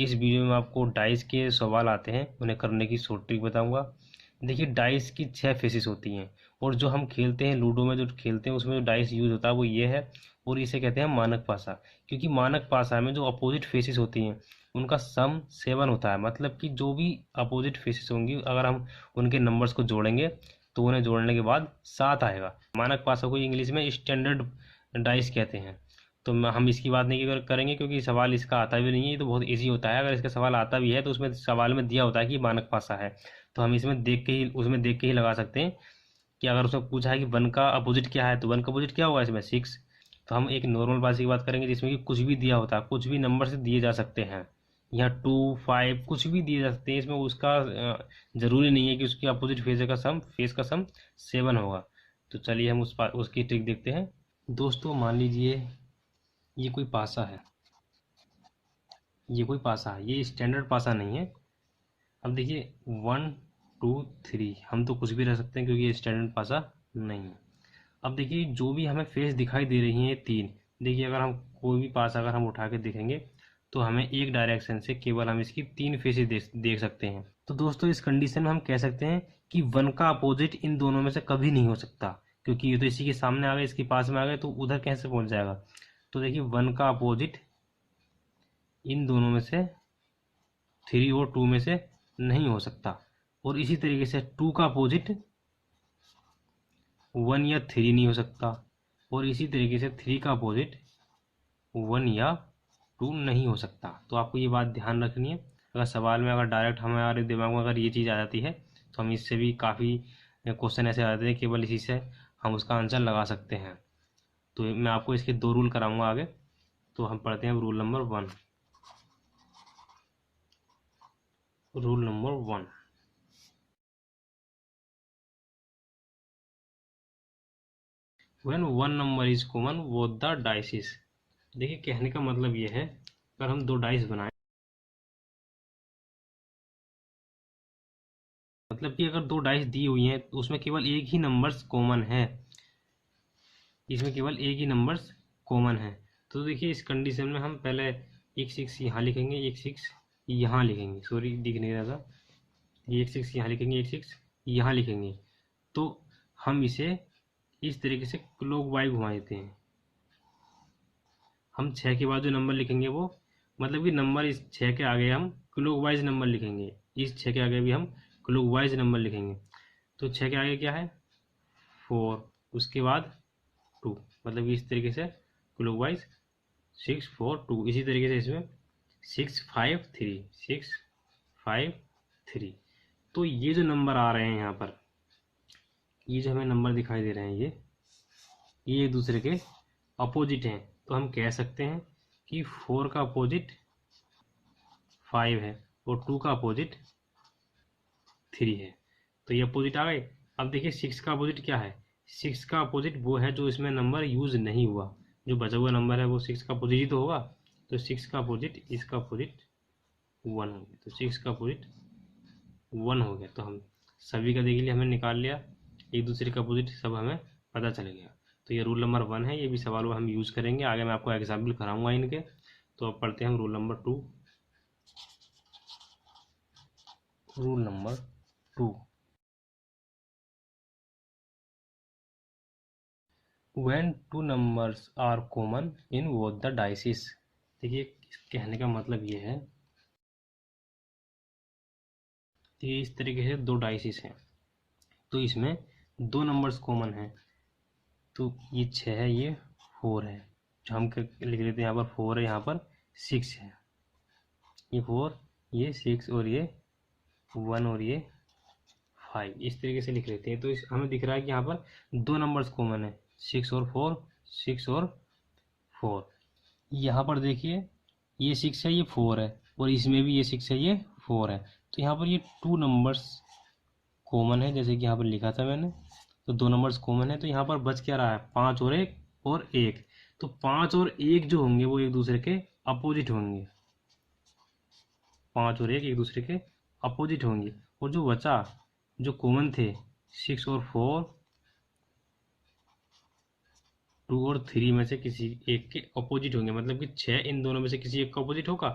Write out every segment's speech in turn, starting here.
इस वीडियो में आपको डाइस के सवाल आते हैं, उन्हें करने की शॉर्ट ट्रिक बताऊंगा। देखिए, डाइस की 6 फेसेस होती हैं और जो हम खेलते हैं लूडो में, जो खेलते हैं उसमें जो डाइस यूज होता है वो ये है, और इसे कहते हैं मानक पासा। क्योंकि मानक पासा में जो अपोजिट फेसेस होती हैं उनका सम 7 होता है। मतलब कि जो भी अपोजिट फेसेस होंगी, अगर हम उनके नंबर्स को जोड़ेंगे तो उन्हें जोड़ने के बाद 7 आएगा। मानक पासा को इंग्लिश में स्टैंडर्ड डाइस कहते हैं। तो हम इसकी बात नहीं करेंगे क्योंकि सवाल इसका आता भी नहीं है, ये तो बहुत इजी होता है। अगर इसका सवाल आता भी है तो उसमें सवाल में दिया होता है कि मानक पासा है, तो हम इसमें देख के ही उसमें देख के ही लगा सकते हैं कि अगर उसमें पूछा है कि वन का अपोजिट क्या है तो वन का अपोजिट क्या होगा इसमें 6। तो हम एक नॉर्मल पास की बात करेंगे जिसमें कि कुछ भी दिया होता है, कुछ भी नंबर से दिए जा सकते हैं। यहाँ 2 5 कुछ भी दिए जा सकते हैं, इसमें उसका जरूरी नहीं है कि उसकी अपोजिट फेस का सम 7 होगा। तो चलिए हम उसकी ट्रिक देखते हैं। दोस्तों, मान लीजिए ये कोई पासा है, ये स्टैंडर्ड पासा नहीं है। अब देखिए 1 2 3, हम तो कुछ भी रख सकते हैं क्योंकि ये स्टैंडर्ड पासा नहीं है। अब देखिए जो भी हमें फेस दिखाई दे रही हैं 3, देखिए अगर हम कोई भी पास अगर हम उठा के देखेंगे तो हमें एक डायरेक्शन से केवल हम इसकी 3 फेसेस देख सकते हैं। तो दोस्तों, इस कंडीशन में हम कह सकते हैं कि वन का अपोजिट इन दोनों में से कभी नहीं हो सकता, क्योंकि ये तो इसी के सामने आ गए, इसके पास में आ गए, तो उधर कैसे पहुंच जाएगा। तो देखिए वन का अपोजिट इन दोनों में से 3 और 2 में से नहीं हो सकता, और इसी तरीके से 2 का अपोजिट 1 या 3 नहीं हो सकता, और इसी तरीके से 3 का अपोजिट 1 या 2 नहीं हो सकता। तो आपको ये बात ध्यान रखनी है। अगर सवाल में अगर डायरेक्ट हमारे दिमाग में अगर ये चीज़ आ जाती है तो हम इससे भी काफ़ी क्वेश्चन ऐसे आ जाते हैं, केवल इसी से हम उसका आंसर लगा सकते हैं। तो मैं आपको इसके 2 रूल कराऊंगा आगे। तो हम पढ़ते हैं rule number 1। Rule number 1, when one number is common both the dices. देखिए कहने का मतलब ये है, अगर हम 2 डाइस बनाएं, मतलब कि अगर 2 डाइस दी हुई हैं तो उसमें केवल एक ही नंबर्स कॉमन है, इसमें केवल एक ही नंबर्स कॉमन है। तो देखिए इस कंडीशन में हम पहले एक 6 यहाँ लिखेंगे, एक 6 यहाँ लिखेंगे, सॉरी दिख नहीं रहा था, एक 6 यहाँ लिखेंगे, एक 6 यहाँ लिखेंगे। तो हम इसे इस तरीके से क्लॉकवाइज घुमा देते हैं। हम 6 के बाद जो नंबर लिखेंगे वो, मतलब कि नंबर इस 6 के आगे हम क्लॉकवाइज नंबर लिखेंगे, इस 6 के आगे भी हम क्लॉकवाइज नंबर लिखेंगे। तो 6 के आगे क्या है 4, उसके बाद 2, मतलब इस तरीके से क्लॉकवाइज 6 4 2। इसी तरीके से इसमें 6 5 3 6 5 3। तो ये जो नंबर आ रहे हैं यहाँ पर, ये जो हमें नंबर दिखाई दे रहे हैं ये एक दूसरे के अपोजिट हैं। तो हम कह सकते हैं कि 4 का अपोजिट 5 है और 2 का अपोजिट 3 है। तो ये अपोजिट आ गए। अब देखिए 6 का अपोजिट क्या है, 6 का अपोजिट वो है जो इसमें नंबर यूज नहीं हुआ, जो बचा हुआ नंबर है वो 6 का अपोजिट ही तो होगा। तो 6 का अपोजिट इसका अपोजिट 1 हो गया, तो 6 का अपोजिट 1 हो गया। तो हम सभी का देख लिया, हमने निकाल लिया, एक दूसरे का अपोजिट सब हमें पता चल गया। तो ये रूल नंबर 1 है, ये भी सवाल में हम यूज़ करेंगे, आगे मैं आपको एग्जाम्पल कराऊंगा इनके। तो अब पढ़ते हैं हम rule number 2। Rule number 2, when 2 numbers are common in both the dices. देखिए कहने का मतलब ये है कि इस तरीके से 2 डाइसिस हैं, तो इसमें 2 नंबर्स कॉमन हैं। तो ये 6 है, ये 4 है, जो हम लिख लेते हैं यहाँ पर 4 है, यहाँ पर 6 है। ये 4, ये 6 और ये 1 और ये 5, इस तरीके से लिख लेते हैं। तो इस हमें दिख रहा है कि यहाँ पर 2 नंबर्स कॉमन है, 6 और 4, 6 और 4। यहाँ पर देखिए ये 6 है, ये 4 है, और इसमें भी ये 6 है, ये 4 है। तो यहाँ पर ये 2 नंबर्स कॉमन है, जैसे कि यहाँ पर लिखा था मैंने। तो 2 नंबर्स कॉमन है, तो यहाँ पर बच क्या रहा है 5 और 1 और 1। तो 5 और 1 जो होंगे वो एक दूसरे के अपोजिट होंगे, 5 और 1 एक दूसरे के अपोजिट होंगे। और जो बचा, जो कॉमन थे 6 और 4, 2 और 3 में से किसी एक के अपोजिट होंगे, मतलब कि 6 इन दोनों में से किसी एक का अपोजिट होगा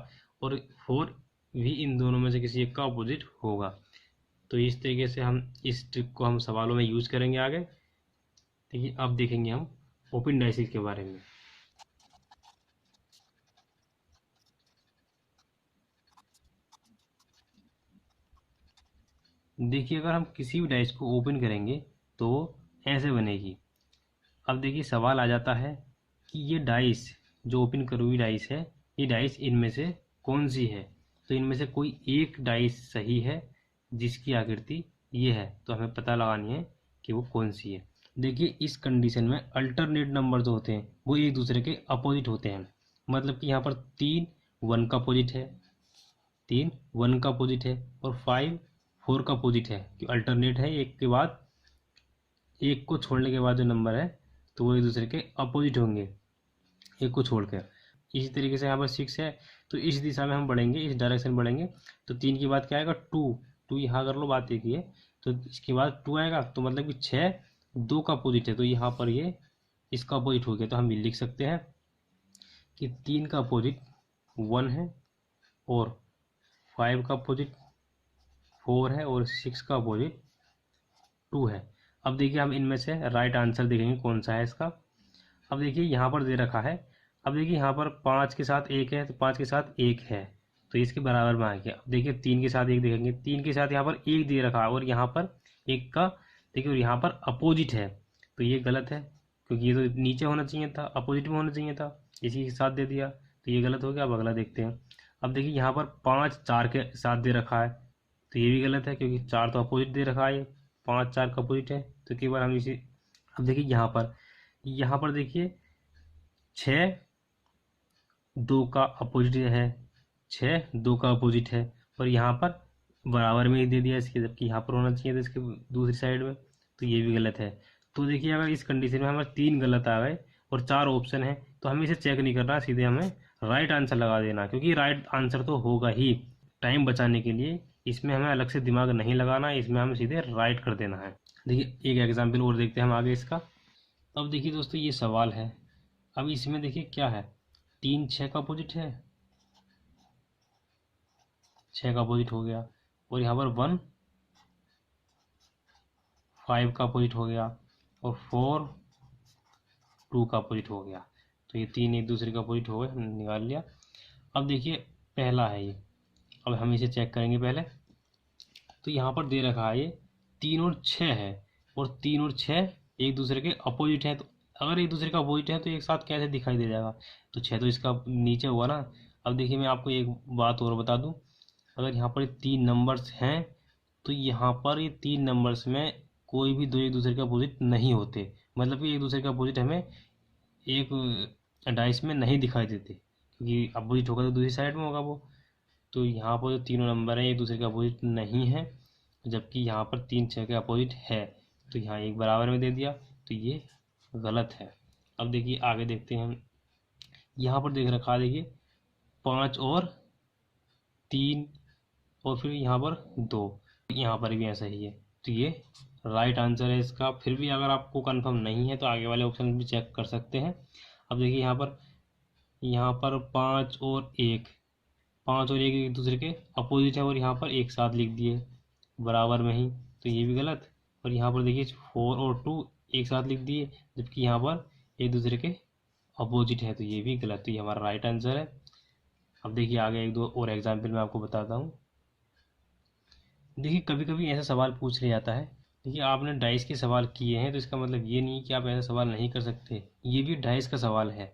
और 4 भी इन दोनों में से किसी एक का अपोजिट होगा। तो इस तरीके से हम इस ट्रिक को हम सवालों में यूज़ करेंगे आगे। देखिए अब देखेंगे हम ओपन डाइसिस के बारे में। देखिए अगर हम किसी भी डाइस को ओपन करेंगे तो ऐसे बनेगी। अब देखिए सवाल आ जाता है कि ये डाइस जो ओपन करी हुई डाइस है, ये डाइस इनमें से कौन सी है। तो इनमें से कोई एक डाइस सही है जिसकी आकृति ये है, तो हमें पता लगानी है कि वो कौन सी है। देखिए इस कंडीशन में अल्टरनेट नंबर जो होते हैं वो एक दूसरे के अपोजिट होते हैं। मतलब कि यहाँ पर 3 1 का अपोजिट है, 3 1 का अपोजिट है, और 5 4 का अपोजिट है। कि अल्टरनेट है, एक के बाद एक को छोड़ने के बाद जो नंबर है तो वो एक दूसरे के अपोजिट होंगे एक को छोड़कर। इसी तरीके से यहाँ पर 6 है, तो इस दिशा में हम बढ़ेंगे, इस डायरेक्शन बढ़ेंगे। तो 3 के बाद क्या आएगा 2, 2 यहाँ कर लो, बात एक ही है। तो इसके बाद 2 आएगा, तो मतलब कि 6 2 का अपोजिट है, तो यहाँ पर ये इसका अपोजिट हो गया। तो हम ये लिख सकते हैं कि 3 का अपोजिट 1 है, और 5 का अपोजिट 4 है, और 6 का अपोजिट 2 है। अब देखिए हम इनमें से राइट आंसर देखेंगे कौन सा है इसका। अब देखिए यहाँ पर दे रखा है, अब देखिए यहाँ पर 5 के साथ 1 है, तो 5 के साथ 1 है, तो इसके बराबर में आ गया। अब देखिए 3 के साथ 1 देखेंगे, 3 के साथ यहाँ पर 1 दे रखा है, और यहाँ पर 1 का देखिए, और यहाँ पर अपोजिट है, तो ये गलत है, क्योंकि ये तो नीचे होना चाहिए था, अपोजिट में होना चाहिए था, इसी के साथ दे दिया, तो ये गलत हो गया। अब अगला देखते हैं। अब देखिए यहाँ पर 5 4 के साथ दे रखा है, तो ये भी गलत है, क्योंकि 4 तो अपोजिट दे रखा है, 5 4 का अपोजिट है, तो केवल हम इसी। अब देखिए यहाँ पर देखिए 6 2 का अपोजिट है, 6 2 का अपोजिट है, और यहाँ पर बराबर में ही दे दिया इसके, जबकि यहाँ पर होना चाहिए था इसके दूसरी साइड में, तो ये भी गलत है। तो देखिए अगर इस कंडीशन में हमारे 3 गलत आ गए और 4 ऑप्शन है, तो हमें इसे चेक नहीं करना, सीधे हमें राइट आंसर लगा देना, क्योंकि राइट आंसर तो होगा ही। टाइम बचाने के लिए इसमें हमें अलग से दिमाग नहीं लगाना है, इसमें हमें सीधे राइट कर देना है। देखिए एक एग्जाम्पल और देखते हैं हम आगे इसका। अब देखिए दोस्तों ये सवाल है, अब इसमें देखिए क्या है, 3 6 का अपोजिट है, 6 का अपोजिट हो गया, और यहाँ पर 1 5 का अपोजिट हो गया, और 4 2 का अपोजिट हो गया। तो ये 3 एक दूसरे का अपोजिट हो गए, हमने निकाल लिया। अब देखिए पहला है ये, अब हम इसे चेक करेंगे पहले। तो यहाँ पर दे रखा है ये 3 और 6 है, और 3 और 6 एक दूसरे के अपोजिट है। तो अगर एक दूसरे का अपोजिट है तो एक साथ कैसे दिखाई दे जाएगा, तो 6 तो इसका नीचे हुआ ना। अब देखिए मैं आपको एक बात और बता दूं, अगर यहाँ पर 3 नंबर्स हैं, तो यहाँ पर ये 3 नंबर्स में कोई भी दो एक दूसरे के अपोजिट नहीं होते। मतलब कि एक दूसरे का अपोजिट हमें एक डाइस में नहीं दिखाई देते, क्योंकि अपोजिट होगा तो दूसरी साइड में होगा वो। तो यहाँ पर जो तीनों नंबर हैं एक दूसरे के अपोजिट नहीं है, जबकि यहाँ पर 3 6 के अपोजिट है, तो यहाँ एक बराबर में दे दिया, तो ये गलत है। अब देखिए आगे देखते हैं हम। यहाँ पर देख रखा है, देखिए 5 और 3, और फिर यहाँ पर 2, यहाँ पर भी ऐसा ही है, तो ये राइट आंसर है इसका। फिर भी अगर आपको कंफर्म नहीं है तो आगे वाले ऑप्शन भी चेक कर सकते हैं। अब देखिए यहाँ पर 5 और 1, 5 और 1 एक दूसरे के अपोजिट है, और यहाँ पर एक साथ लिख दिए बराबर में ही, तो ये भी गलत। और यहाँ पर देखिए 4 और 2 एक साथ लिख दिए, जबकि यहाँ पर एक दूसरे के अपोजिट है, तो ये भी गलत। तो ये हमारा राइट आंसर है। अब देखिए आगे एक दो और एग्जाम्पल मैं आपको बताता हूँ। देखिए कभी कभी ऐसा सवाल पूछ लिया जाता है, देखिए आपने डाइस के सवाल किए हैं तो इसका मतलब ये नहीं कि आप ऐसा सवाल नहीं कर सकते। ये भी डाइस का सवाल है,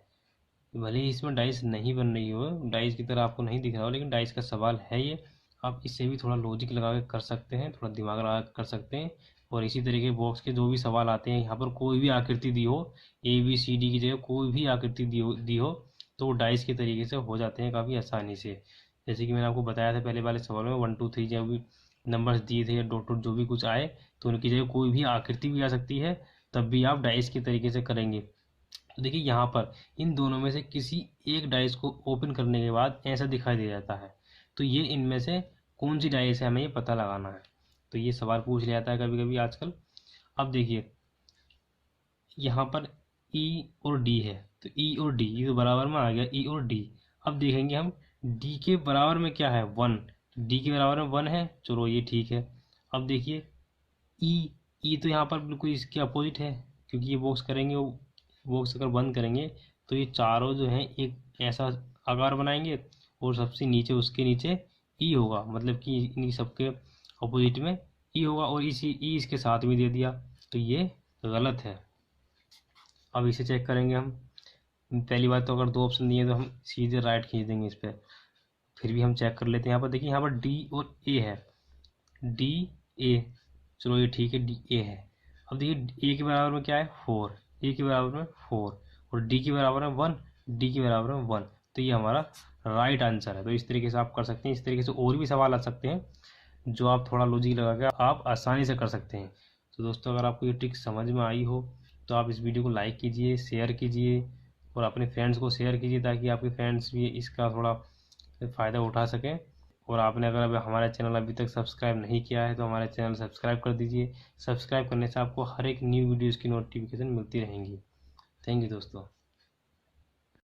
भले ही इसमें डाइस नहीं बन रही हो, डाइस की तरह आपको नहीं दिख रहा हो, लेकिन डाइस का सवाल है ये। आप इससे भी थोड़ा लॉजिक लगा के कर सकते हैं, थोड़ा दिमाग लगा के कर सकते हैं। और इसी तरीके बॉक्स के जो भी सवाल आते हैं, यहाँ पर कोई भी आकृति दी हो, ABCD की जगह कोई भी आकृति दी हो तो वो डाइस के तरीके से हो जाते हैं काफ़ी आसानी से। जैसे कि मैंने आपको बताया था पहले वाले सवाल में 1 2 3 जो भी नंबर्स दिए थे या डॉट डॉट जो भी कुछ आए, तो उनकी जगह कोई भी आकृति भी आ सकती है, तब भी आप डाइस के तरीके से करेंगे। तो देखिए यहाँ पर इन दोनों में से किसी एक डाइस को ओपन करने के बाद ऐसा दिखाई दे जाता है, तो ये इनमें से कौन सी डाइस है हमें ये पता लगाना है। तो ये सवाल पूछ लिया जाता है कभी कभी आजकल। अब देखिए यहाँ पर E और D है, तो E और D ये तो बराबर में आ गया, E और D। अब देखेंगे हम डी के बराबर में क्या है 1, डी के बराबर में 1 है, चलो ये ठीक है। अब देखिए ई तो यहाँ पर बिल्कुल इसके अपोजिट है, क्योंकि ये बॉक्स करेंगे, बॉक्स अगर बंद करेंगे तो ये चारों जो हैं एक ऐसा आकार बनाएंगे और सबसे नीचे उसके नीचे ई होगा, मतलब कि इन सबके अपोजिट में ई होगा, और इसी ई इसके साथ में दे दिया, तो ये गलत है। अब इसे चेक करेंगे हम। पहली बात तो अगर 2 ऑप्शन दिए तो हम सीधे राइट खींच देंगे इस पर, फिर भी हम चेक कर लेते हैं। यहाँ पर देखिए, यहाँ पर डी और ए है, डी ए, चलो ये ठीक है, डी ए है। अब देखिए ए के बराबर में क्या है 4, ए के बराबर में 4 और डी के बराबर में 1, डी के बराबर में 1, तो ये हमारा राइट आंसर है। तो इस तरीके से आप कर सकते हैं। इस तरीके से और भी सवाल आ सकते हैं जो आप थोड़ा लॉजिक लगा के आप आसानी से कर सकते हैं। तो दोस्तों, अगर आपको ये ट्रिक समझ में आई हो तो आप इस वीडियो को लाइक कीजिए, शेयर कीजिए और अपने फ्रेंड्स को शेयर कीजिए, ताकि आपके फ्रेंड्स भी इसका थोड़ा फ़ायदा उठा सकें। और आपने अगर हमारा चैनल अभी तक सब्सक्राइब नहीं किया है तो हमारे चैनल सब्सक्राइब कर दीजिए। सब्सक्राइब करने से आपको हर एक न्यू वीडियोज़ की नोटिफिकेशन मिलती रहेंगी। थैंक यू दोस्तों।